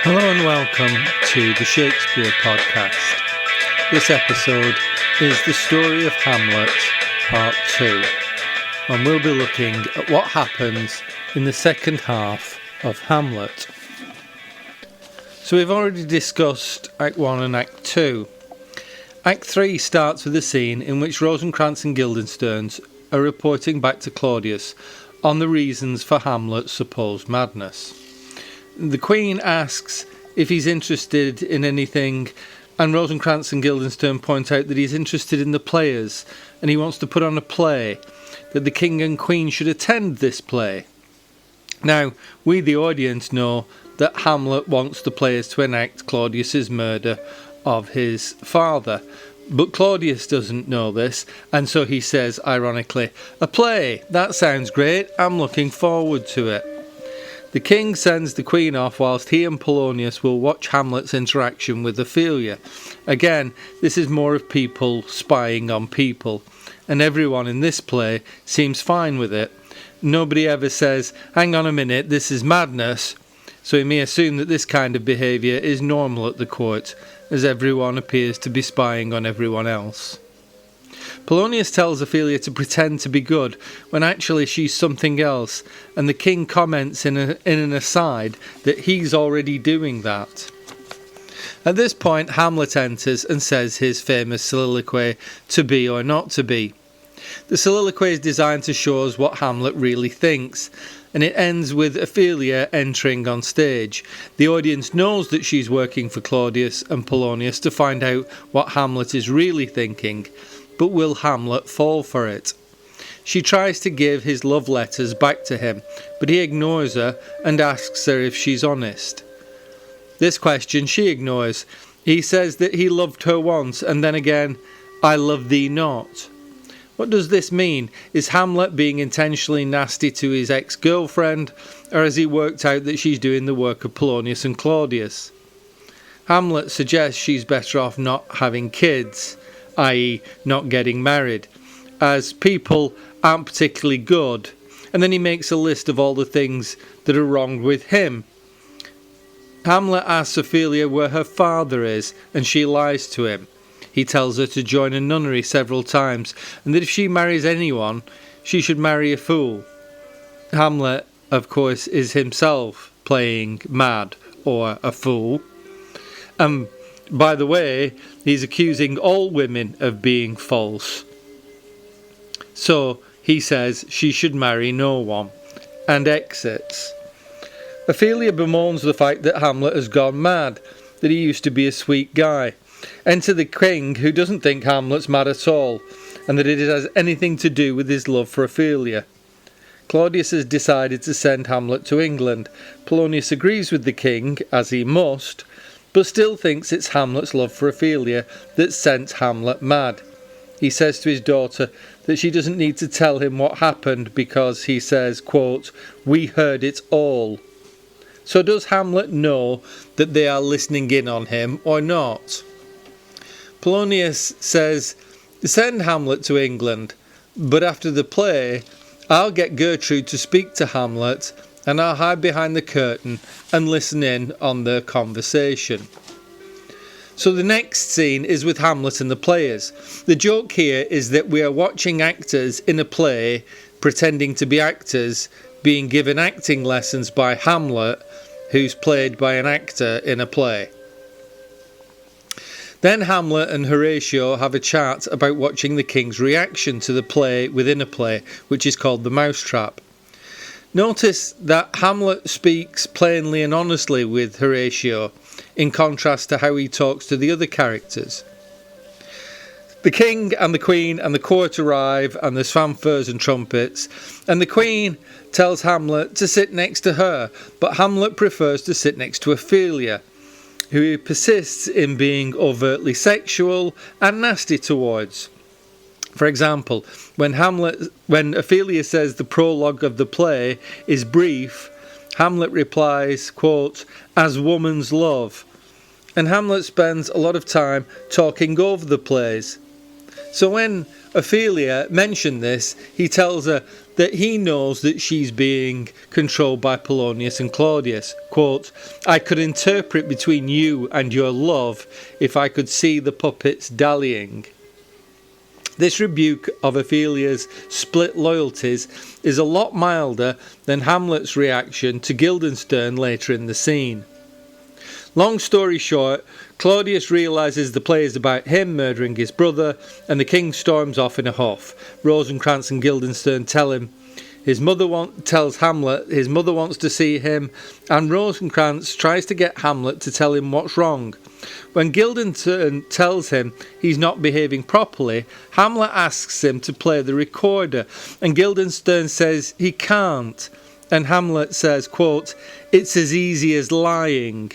Hello and welcome to the Shakespeare podcast. This episode is the Story of Hamlet, Part 2, and we'll be looking at what happens in the second half of Hamlet. So we've already discussed Act 1 and Act 2. Act 3 starts with a scene in which Rosencrantz and Guildenstern are reporting back to Claudius on the reasons for Hamlet's supposed madness. The Queen asks if he's interested in anything, and Rosencrantz and Guildenstern point out that he's interested in the players and he wants to put on a play, that the King and Queen should attend this play. Now, we the audience know that Hamlet wants the players to enact Claudius's murder of his father, but Claudius doesn't know this, and so he says ironically, "A play, that sounds great, I'm looking forward to it." The king sends the queen off whilst he and Polonius will watch Hamlet's interaction with Ophelia. Again, this is more of people spying on people, and everyone in this play seems fine with it. Nobody ever says, "Hang on a minute, this is madness," so we may assume that this kind of behaviour is normal at the court, as everyone appears to be spying on everyone else. Polonius tells Ophelia to pretend to be good, when actually she's something else, and the king comments in an aside that he's already doing that. At this point, Hamlet enters and says his famous soliloquy, "To be or not to be." The soliloquy is designed to show us what Hamlet really thinks, and it ends with Ophelia entering on stage. The audience knows that she's working for Claudius and Polonius to find out what Hamlet is really thinking, but will Hamlet fall for it? She tries to give his love letters back to him, but he ignores her and asks her if she's honest. This question she ignores. He says that he loved her once, and then again, "I love thee not." What does this mean? Is Hamlet being intentionally nasty to his ex-girlfriend, or has he worked out that she's doing the work of Polonius and Claudius? Hamlet suggests she's better off not having kids, i.e. not getting married, as people aren't particularly good, and then he makes a list of all the things that are wrong with him. Hamlet asks Ophelia where her father is, and she lies to him. He tells her to join a nunnery several times, and that if she marries anyone, she should marry a fool. Hamlet, of course, is himself playing mad or a fool. By the way, he's accusing all women of being false. So he says she should marry no one, and exits. Ophelia bemoans the fact that Hamlet has gone mad, that he used to be a sweet guy. Enter the king, who doesn't think Hamlet's mad at all, and that it has anything to do with his love for Ophelia. Claudius has decided to send Hamlet to England. Polonius agrees with the king, as he must, but still thinks it's Hamlet's love for Ophelia that sent Hamlet mad. He says to his daughter that she doesn't need to tell him what happened because he says, quote, "We heard it all." So does Hamlet know that they are listening in on him or not? Polonius says, "Send Hamlet to England, but after the play, I'll get Gertrude to speak to Hamlet, and I'll hide behind the curtain and listen in on their conversation." So the next scene is with Hamlet and the players. The joke here is that we are watching actors in a play pretending to be actors being given acting lessons by Hamlet, who's played by an actor in a play. Then Hamlet and Horatio have a chat about watching the king's reaction to the play within a play, which is called the Mousetrap. Notice that Hamlet speaks plainly and honestly with Horatio, in contrast to how he talks to the other characters. The king and the queen and the court arrive, and there's fanfares and trumpets, and the queen tells Hamlet to sit next to her, but Hamlet prefers to sit next to Ophelia, who persists in being overtly sexual and nasty towards. For example, when Ophelia says the prologue of the play is brief, Hamlet replies, quote, "As woman's love," and Hamlet spends a lot of time talking over the plays. So when Ophelia mentioned this, he tells her that he knows that she's being controlled by Polonius and Claudius. Quote, "I could interpret between you and your love if I could see the puppets dallying." This rebuke of Ophelia's split loyalties is a lot milder than Hamlet's reaction to Guildenstern later in the scene. Long story short, Claudius realises the play is about him murdering his brother, and the king storms off in a huff. Rosencrantz and Guildenstern tells Hamlet his mother wants to see him, and Rosencrantz tries to get Hamlet to tell him what's wrong. When Guildenstern tells him he's not behaving properly, Hamlet asks him to play the recorder, and Guildenstern says he can't, and Hamlet says, quote, "It's as easy as lying.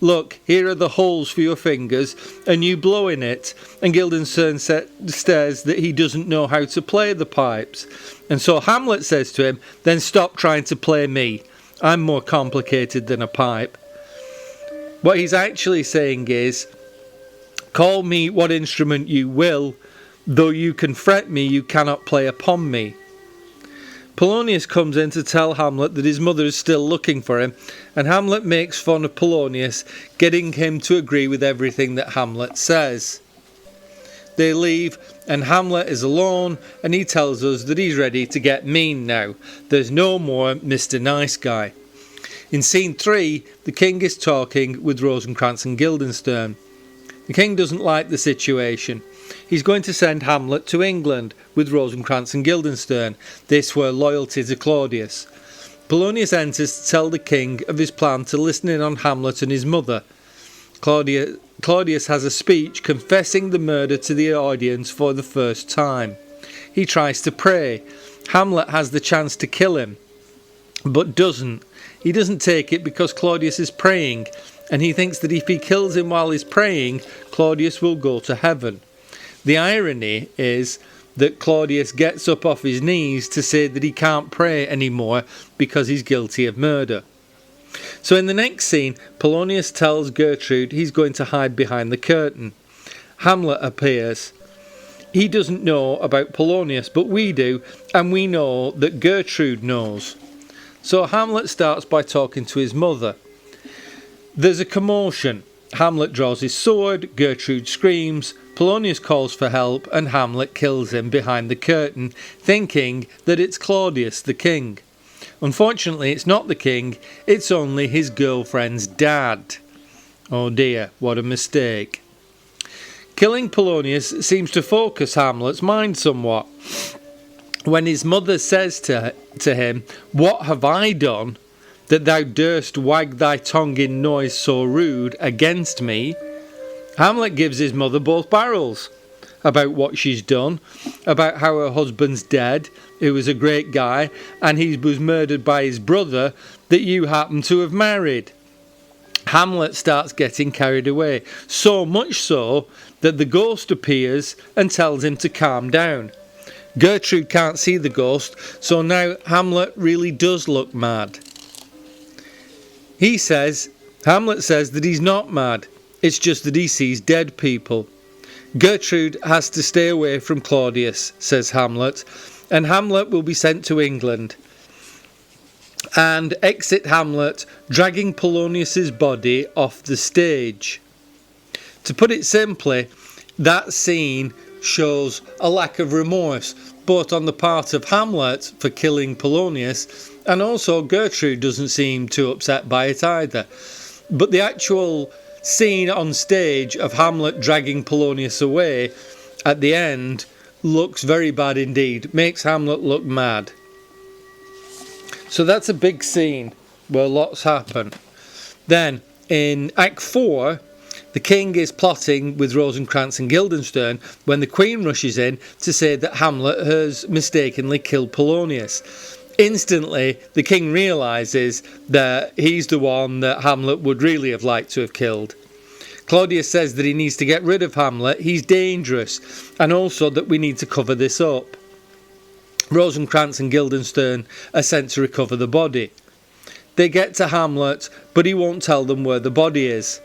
Look, here are the holes for your fingers, and you blow in it." And Guildenstern says that he doesn't know how to play the pipes. And so Hamlet says to him, "Then stop trying to play me. I'm more complicated than a pipe." What he's actually saying is, "Call me what instrument you will, though you can fret me, you cannot play upon me." Polonius comes in to tell Hamlet that his mother is still looking for him, and Hamlet makes fun of Polonius, getting him to agree with everything that Hamlet says. They leave, and Hamlet is alone, and he tells us that he's ready to get mean now. There's no more Mr. Nice Guy. In scene 3, the king is talking with Rosencrantz and Guildenstern. The king doesn't like the situation. He's going to send Hamlet to England with Rosencrantz and Guildenstern. This were loyalty to Claudius. Polonius enters to tell the king of his plan to listen in on Hamlet and his mother. Claudius has a speech confessing the murder to the audience for the first time. He tries to pray. Hamlet has the chance to kill him, but doesn't. He doesn't take it because Claudius is praying, and he thinks that if he kills him while he's praying, Claudius will go to heaven. The irony is that Claudius gets up off his knees to say that he can't pray anymore because he's guilty of murder. So in the next scene, Polonius tells Gertrude he's going to hide behind the curtain. Hamlet appears. He doesn't know about Polonius, but we do, and we know that Gertrude knows. So Hamlet starts by talking to his mother. There's a commotion. Hamlet draws his sword, Gertrude screams, Polonius calls for help, and Hamlet kills him behind the curtain, thinking that it's Claudius the king. Unfortunately, it's not the king, it's only his girlfriend's dad. Oh dear, what a mistake. Killing Polonius seems to focus Hamlet's mind somewhat. When his mother says to him, "What have I done, that thou durst wag thy tongue in noise so rude against me?" Hamlet gives his mother both barrels about what she's done, about how her husband's dead, who was a great guy, and he was murdered by his brother that you happen to have married. Hamlet starts getting carried away, so much so that the ghost appears and tells him to calm down. Gertrude can't see the ghost, so now Hamlet really does look mad. Hamlet says that he's not mad, it's just that he sees dead people. Gertrude has to stay away from Claudius, says Hamlet, and Hamlet will be sent to England. And exit Hamlet, dragging Polonius's body off the stage. To put it simply, that scene shows a lack of remorse, both on the part of Hamlet for killing Polonius, and also Gertrude doesn't seem too upset by it either. But the actual scene on stage of Hamlet dragging Polonius away at the end looks very bad indeed, makes Hamlet look mad. So that's a big scene where lots happen. Then in Act 4, the king is plotting with Rosencrantz and Guildenstern when the queen rushes in to say that Hamlet has mistakenly killed Polonius. Instantly, the king realises that he's the one that Hamlet would really have liked to have killed. Claudius says that he needs to get rid of Hamlet, he's dangerous, and also that we need to cover this up. Rosencrantz and Guildenstern are sent to recover the body. They get to Hamlet, but he won't tell them where the body is.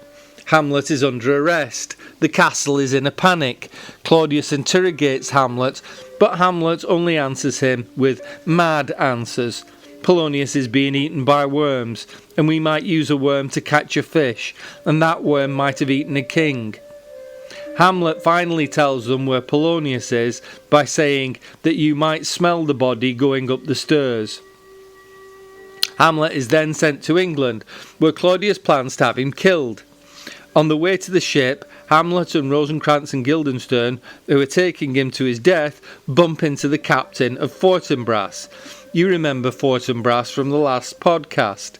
Hamlet is under arrest. The castle is in a panic. Claudius interrogates Hamlet, but Hamlet only answers him with mad answers. Polonius is being eaten by worms, and we might use a worm to catch a fish, and that worm might have eaten a king. Hamlet finally tells them where Polonius is by saying that you might smell the body going up the stairs. Hamlet is then sent to England, where Claudius plans to have him killed. On the way to the ship, Hamlet and Rosencrantz and Guildenstern, who are taking him to his death, bump into the captain of Fortinbras. You remember Fortinbras from the last podcast.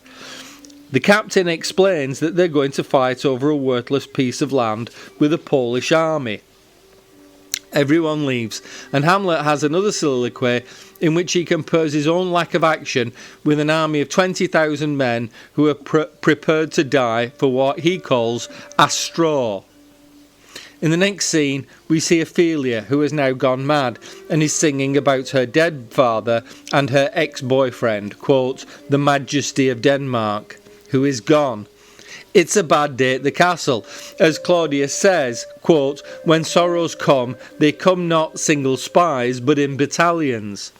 The captain explains that they're going to fight over a worthless piece of land with a Polish army. Everyone leaves, and Hamlet has another soliloquy in which he compares his own lack of action with an army of 20,000 men who are prepared to die for what he calls a straw. In the next scene, we see Ophelia, who has now gone mad and is singing about her dead father and her ex-boyfriend, quote, the Majesty of Denmark, who is gone. It's a bad day at the castle. As Claudius says, quote, when sorrows come, they come not single spies, but in battalions.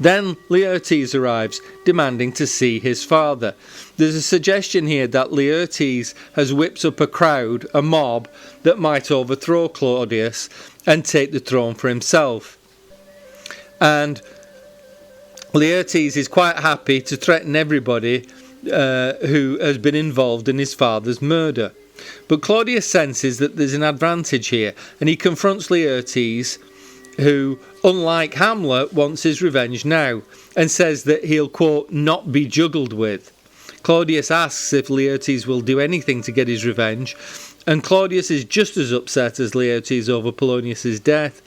Then Laertes arrives, demanding to see his father. There's a suggestion here that Laertes has whipped up a crowd, a mob, that might overthrow Claudius and take the throne for himself. And Laertes is quite happy to threaten everybody who has been involved in his father's murder. But Claudius senses that there's an advantage here, and he confronts Laertes, who, unlike Hamlet, wants his revenge now, and says that he'll, quote, not be juggled with. Claudius asks if Laertes will do anything to get his revenge, and Claudius is just as upset as Laertes over Polonius' death.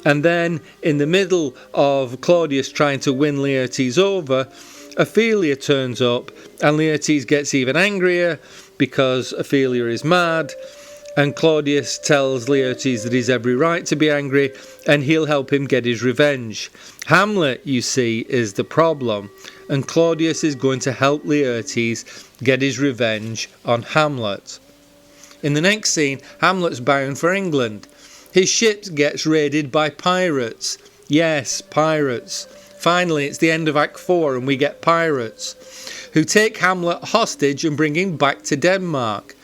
And then, in the middle of Claudius trying to win Laertes over, Ophelia turns up, and Laertes gets even angrier because Ophelia is mad, and Claudius tells Laertes that he's every right to be angry, and he'll help him get his revenge. Hamlet, you see, is the problem, and Claudius is going to help Laertes get his revenge on Hamlet. In the next scene, Hamlet's bound for England. His ship gets raided by pirates. Yes, pirates. Finally, it's the end of Act 4 and we get pirates, who take Hamlet hostage and bring him back to Denmark.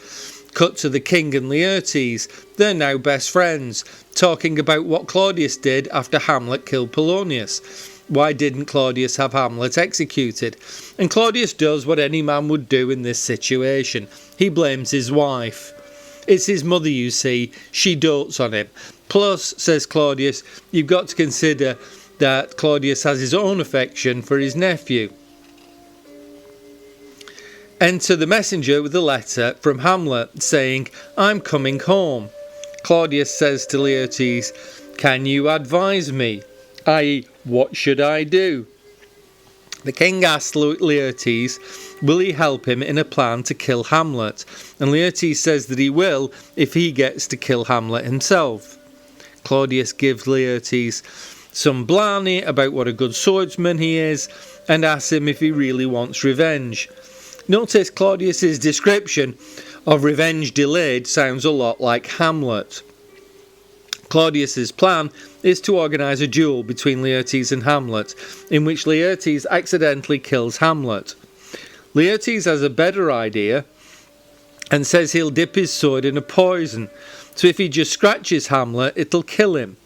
Cut to the king and Laertes. They're now best friends, talking about what Claudius did after Hamlet killed Polonius. Why didn't Claudius have Hamlet executed? And Claudius does what any man would do in this situation. He blames his wife. It's his mother, you see. She dotes on him. Plus, says Claudius, you've got to consider that Claudius has his own affection for his nephew. Enter the messenger with a letter from Hamlet saying, I'm coming home. Claudius says to Laertes, can you advise me? i.e., what should I do? The king asks Laertes, will he help him in a plan to kill Hamlet? And Laertes says that he will if he gets to kill Hamlet himself. Claudius gives Laertes some blarney about what a good swordsman he is, and asks him if he really wants revenge. Notice Claudius's description of revenge delayed sounds a lot like Hamlet. Claudius's plan is to organise a duel between Laertes and Hamlet, in which Laertes accidentally kills Hamlet. Laertes has a better idea and says he'll dip his sword in a poison, so if he just scratches Hamlet, it'll kill him.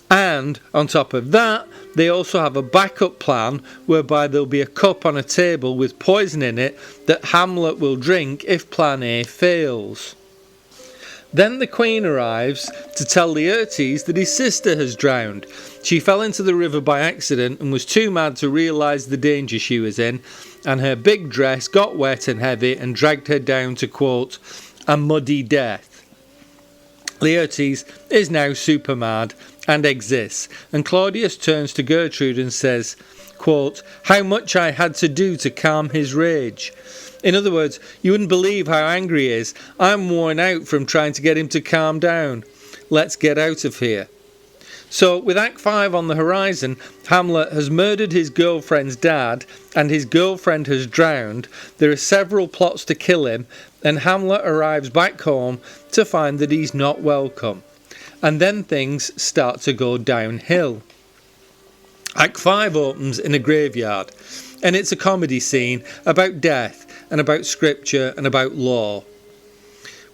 And, on top of that, they also have a backup plan whereby there'll be a cup on a table with poison in it that Hamlet will drink if plan A fails. Then the Queen arrives to tell Laertes that his sister has drowned. She fell into the river by accident and was too mad to realise the danger she was in, and her big dress got wet and heavy and dragged her down to, quote, a muddy death. Laertes is now super mad and exists, and Claudius turns to Gertrude and says, quote, how much I had to do to calm his rage. In other words, you wouldn't believe how angry he is. I'm worn out from trying to get him to calm down. Let's get out of here. So with Act 5 on the horizon, Hamlet has murdered his girlfriend's dad and his girlfriend has drowned. There are several plots to kill him, and Hamlet arrives back home to find that he's not welcome. And then things start to go downhill. Act 5 opens in a graveyard, and it's a comedy scene about death and about scripture and about law.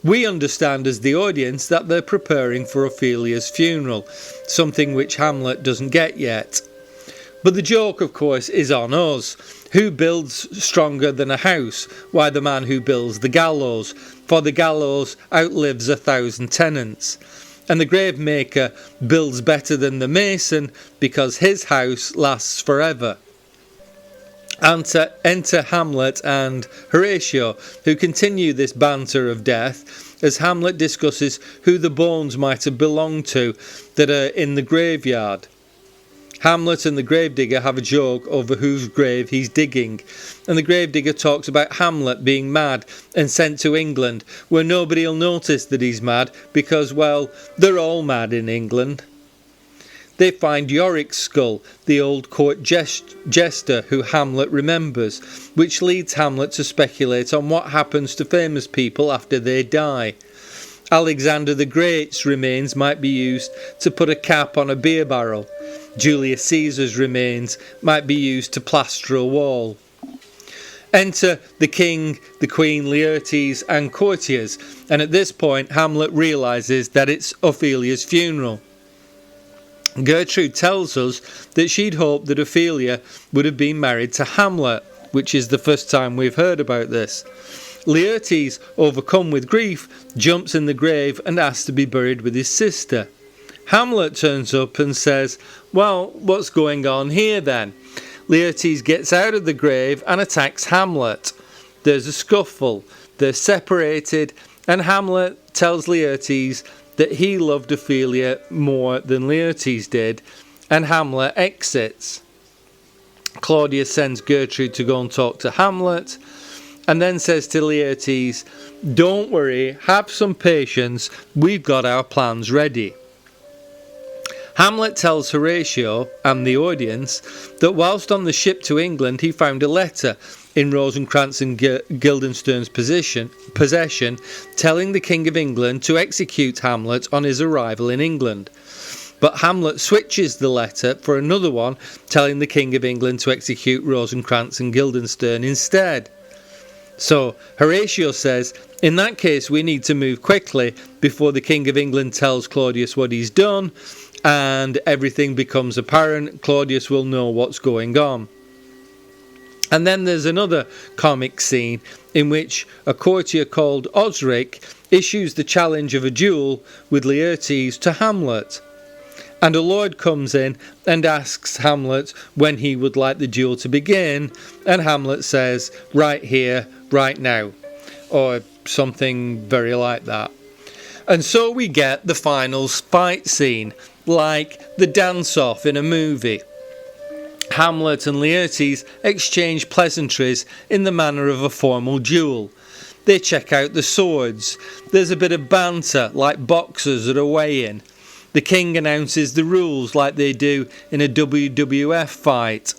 We understand as the audience that they're preparing for Ophelia's funeral, something which Hamlet doesn't get yet. But the joke, of course, is on us. Who builds stronger than a house? Why, the man who builds the gallows, for the gallows outlives 1,000 tenants. And the grave maker builds better than the mason because his house lasts forever. Enter Hamlet and Horatio, who continue this banter of death as Hamlet discusses who the bones might have belonged to that are in the graveyard. Hamlet and the gravedigger have a joke over whose grave he's digging, and the gravedigger talks about Hamlet being mad and sent to England, where nobody'll notice that he's mad because, well, they're all mad in England. They find Yorick's skull, the old court jester who Hamlet remembers, which leads Hamlet to speculate on what happens to famous people after they die. Alexander the Great's remains might be used to put a cap on a beer barrel. Julius Caesar's remains might be used to plaster a wall. Enter the king, the queen, Laertes and courtiers, and at this point Hamlet realises that it's Ophelia's funeral. Gertrude tells us that she'd hoped that Ophelia would have been married to Hamlet, which is the first time we've heard about this. Laertes, overcome with grief, jumps in the grave and asks to be buried with his sister. Hamlet turns up and says, "Well, what's going on here then?" Laertes gets out of the grave and attacks Hamlet. There's a scuffle, they're separated, and Hamlet tells Laertes that he loved Ophelia more than Laertes did, and Hamlet exits. Claudius sends Gertrude to go and talk to Hamlet, and then says to Laertes, "Don't worry, have some patience, we've got our plans ready." Hamlet tells Horatio and the audience that whilst on the ship to England he found a letter in Rosencrantz and Guildenstern's possession telling the King of England to execute Hamlet on his arrival in England. But Hamlet switches the letter for another one telling the King of England to execute Rosencrantz and Guildenstern instead. So Horatio says, in that case we need to move quickly before the King of England tells Claudius what he's done and everything becomes apparent. Claudius will know what's going on. And then there's another comic scene in which a courtier called Osric issues the challenge of a duel with Laertes to Hamlet. And a lord comes in and asks Hamlet when he would like the duel to begin, and Hamlet says, "Right here, right now," or something very like that. And so we get the final fight scene, like the dance-off in a movie. Hamlet and Laertes exchange pleasantries in the manner of a formal duel. They check out the swords. There's a bit of banter, like boxers at a weigh-in. The king announces the rules like they do in a WWF fight.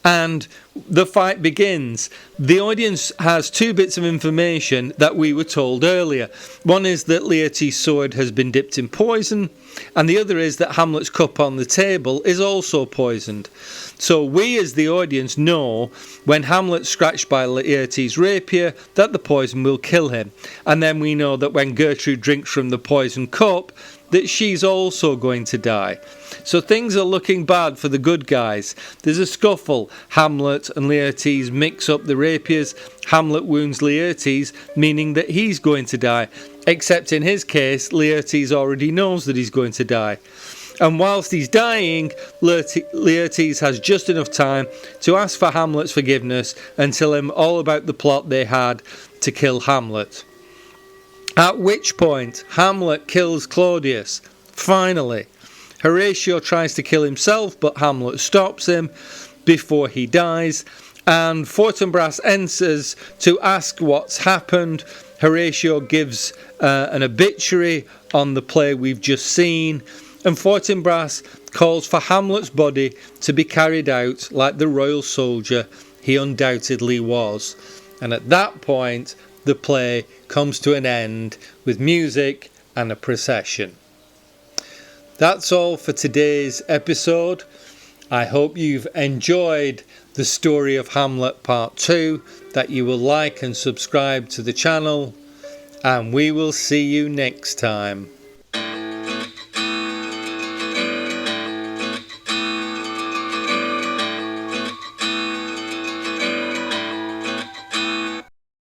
And the fight begins. The audience has two bits of information that we were told earlier. One is that Laertes' sword has been dipped in poison, and the other is that Hamlet's cup on the table is also poisoned. So we as the audience know when Hamlet's scratched by Laertes' rapier that the poison will kill him. And then we know that when Gertrude drinks from the poisoned cup that she's also going to die. So things are looking bad for the good guys. There's a scuffle. Hamlet and Laertes mix up the rapiers. Hamlet wounds Laertes, meaning that he's going to die. Except in his case, Laertes already knows that he's going to die. And whilst he's dying, Laertes has just enough time to ask for Hamlet's forgiveness and tell him all about the plot they had to kill Hamlet. At which point, Hamlet kills Claudius. Finally, Horatio tries to kill himself, but Hamlet stops him before he dies. And Fortinbras enters to ask what's happened. Horatio gives an obituary on the play we've just seen. and Fortinbras calls for Hamlet's body to be carried out like the royal soldier he undoubtedly was. And at that point, the play comes to an end with music and a procession. That's all for today's episode. I hope you've enjoyed the Story of Hamlet Part 2, that you will like and subscribe to the channel, and we will see you next time.